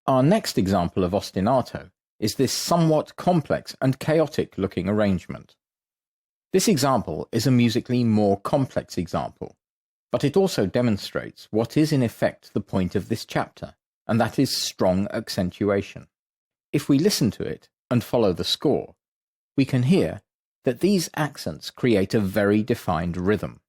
Our next example of ostinato is this somewhat complex and chaotic looking arrangement. This example is a musically more complex example, but it also demonstrates what is in effect the point of this chapter, and that is strong accentuation. If we listen to it and follow the score, we can hear that these accents create a very defined rhythm.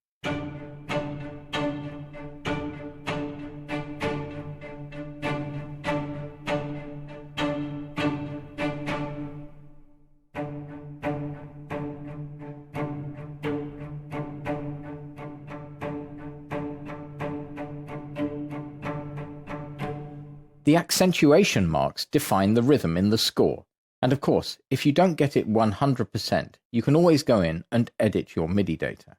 The accentuation marks define the rhythm in the score, and of course, if you don't get it 100%, you can always go in and edit your MIDI data.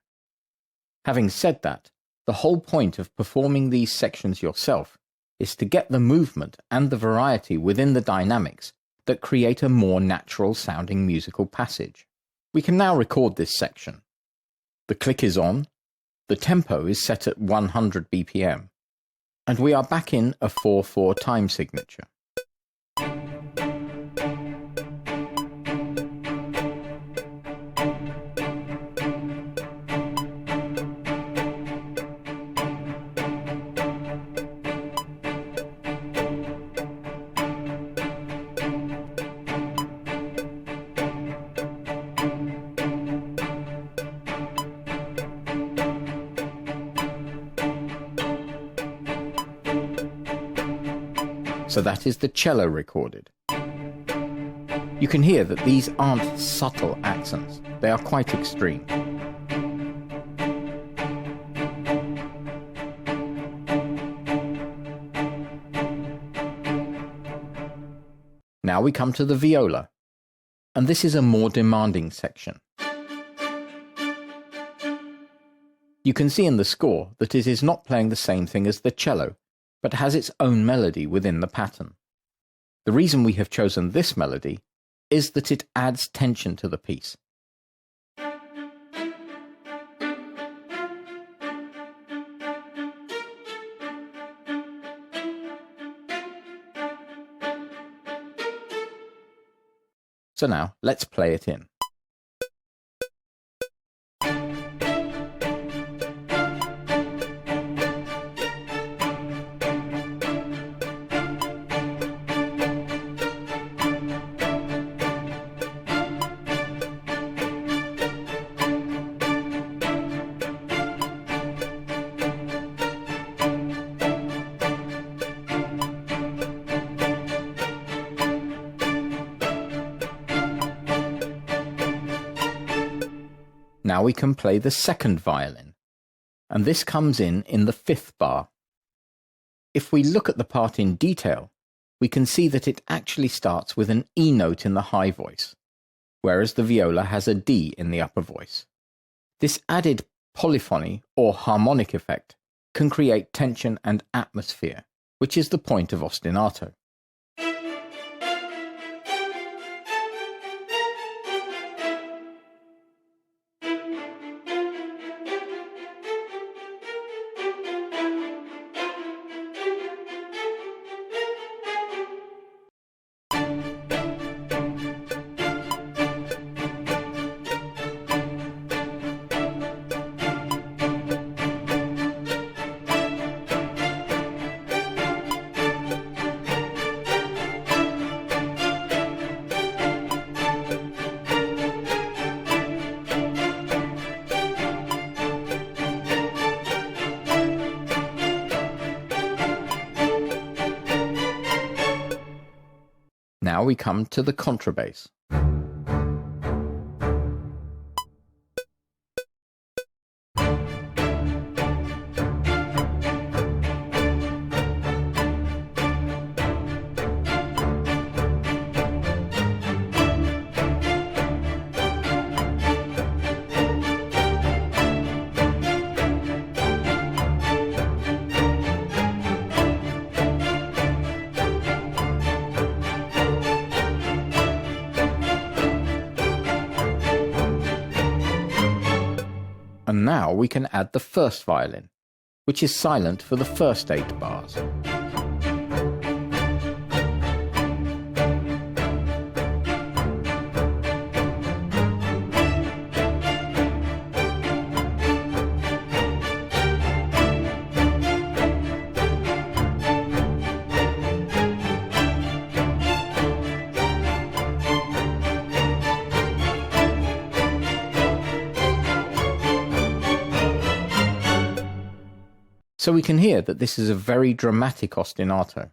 Having said that, the whole point of performing these sections yourself is to get the movement and the variety within the dynamics that create a more natural sounding musical passage. We can now record this section. The click is on, the tempo is set at 100 BPM, and we are back in a 4/4 time signature. So that is the cello recorded. You can hear that these aren't subtle accents, they are quite extreme. Now we come to the viola, and this is a more demanding section. You can see in the score that it is not playing the same thing as the cello, but has its own melody within the pattern. The reason we have chosen this melody is that it adds tension to the piece. So now let's play it in. Now we can play the second violin, and this comes in the 5th bar. If we look at the part in detail, we can see that it actually starts with an E note in the high voice, whereas the viola has a D in the upper voice. This added polyphony or harmonic effect can create tension and atmosphere, which is the point of ostinato. Now we come to the contrabass. And now we can add the first violin, which is silent for the first 8 bars. So we can hear that this is a very dramatic ostinato.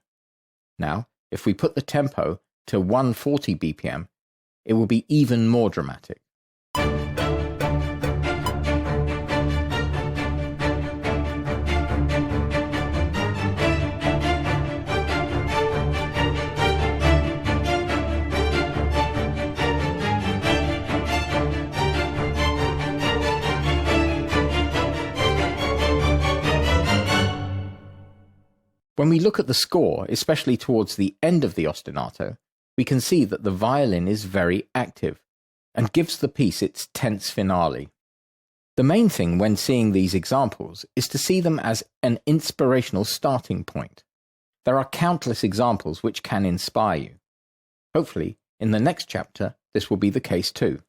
Now, if we put the tempo to 140 BPM, it will be even more dramatic. When we look at the score, especially towards the end of the ostinato, we can see that the violin is very active and gives the piece its tense finale. The main thing when seeing these examples is to see them as an inspirational starting point. There are countless examples which can inspire you. Hopefully, in the next chapter, this will be the case too.